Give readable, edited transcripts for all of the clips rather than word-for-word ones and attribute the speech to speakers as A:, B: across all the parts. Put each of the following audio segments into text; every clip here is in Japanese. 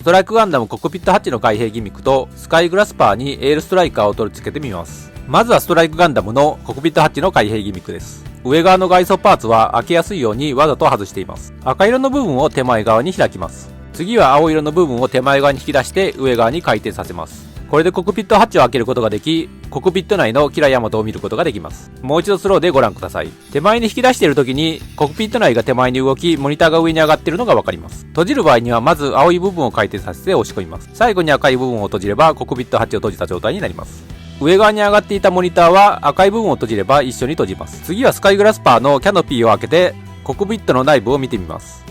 A: トライクガンダムコックピットハッチの開閉ギミックとスカイグラスパーにエールストライカーを取り付けてみます。まずはストライクガンダムのコックピットハッチの開閉ギミックです。上側の外装パーツは開けやすいようにわざと外しています。赤色の部分を手前側に開きます。次は青色の部分を手前側に引き出して上側に回転させます。これでコックピットハッチを開けることができ、コックピット内のキラヤマトを見ることができます。もう一度スローでご覧ください。手前に引き出している時にコックピット内が手前に動き、モニターが上に上がっているのがわかります。閉じる場合にはまず青い部分を回転させて押し込みます。最後に赤い部分を閉じればコックピットハッチを閉じた状態になります。上側に上がっていたモニターは赤い部分を閉じれば一緒に閉じます。次はスカイグラスパーのキャノピーを開けてコックピットの内部を見てみます。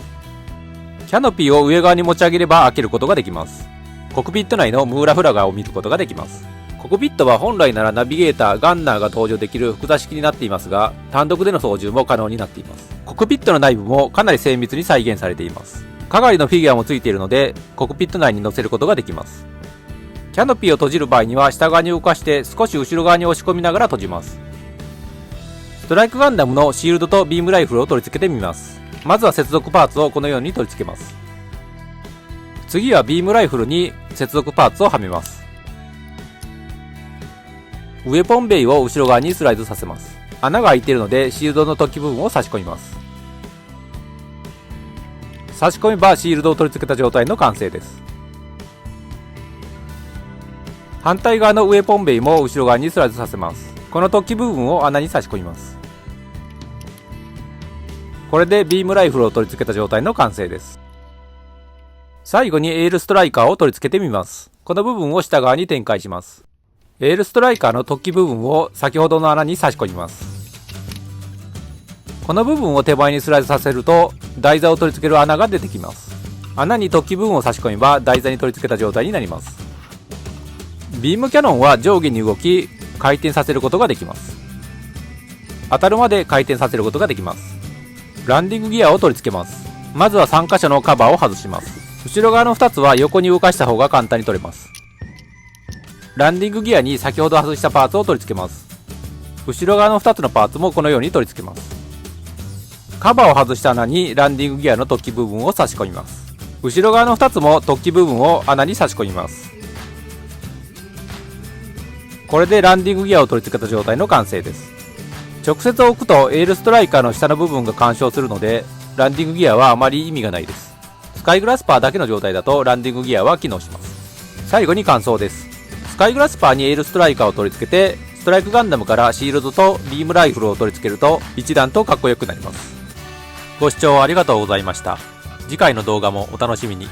A: キャノピーを上側に持ち上げれば開けることができます。コックピット内のムーラフラガーを見ることができます。コックピットは本来ならナビゲーター、ガンナーが登場できる複座式になっていますが、単独での操縦も可能になっています。コックピットの内部もかなり精密に再現されています。係のフィギュアもついているので、コックピット内に乗せることができます。キャノピーを閉じる場合には下側に動かして少し後ろ側に押し込みながら閉じます。ストライクガンダムのシールドとビームライフルを取り付けてみます。まずは接続パーツをこのように取り付けます。次はビームライフルに接続パーツをはめます。ウェポンベイを後ろ側にスライドさせます。穴が開いているのでシールドの突起部分を差し込みます。差し込めばシールドを取り付けた状態の完成です。反対側のウェポンベイも後ろ側にスライドさせます。この突起部分を穴に差し込みます。これでビームライフルを取り付けた状態の完成です。最後にエールストライカーを取り付けてみます。この部分を下側に展開します。エールストライカーの突起部分を先ほどの穴に差し込みます。この部分を手前にスライドさせると台座を取り付ける穴が出てきます。穴に突起部分を差し込めば台座に取り付けた状態になります。ビームキャノンは上下に動き回転させることができます。当たるまで回転させることができます。ランディングギアを取り付けます。まずは3箇所のカバーを外します。後ろ側の2つは横に動かした方が簡単に取れます。ランディングギアに先ほど外したパーツを取り付けます。後ろ側の2つのパーツもこのように取り付けます。カバーを外した穴にランディングギアの突起部分を差し込みます。後ろ側の2つも突起部分を穴に差し込みます。これでランディングギアを取り付けた状態の完成です。直接置くとエールストライカーの下の部分が干渉するのでランディングギアはあまり意味がないです。スカイグラスパーだけの状態だとランディングギアは機能します。最後に感想です。スカイグラスパーにエールストライカーを取り付けてストライクガンダムからシールドとビームライフルを取り付けると一段とかっこよくなります。ご視聴ありがとうございました。次回の動画もお楽しみに。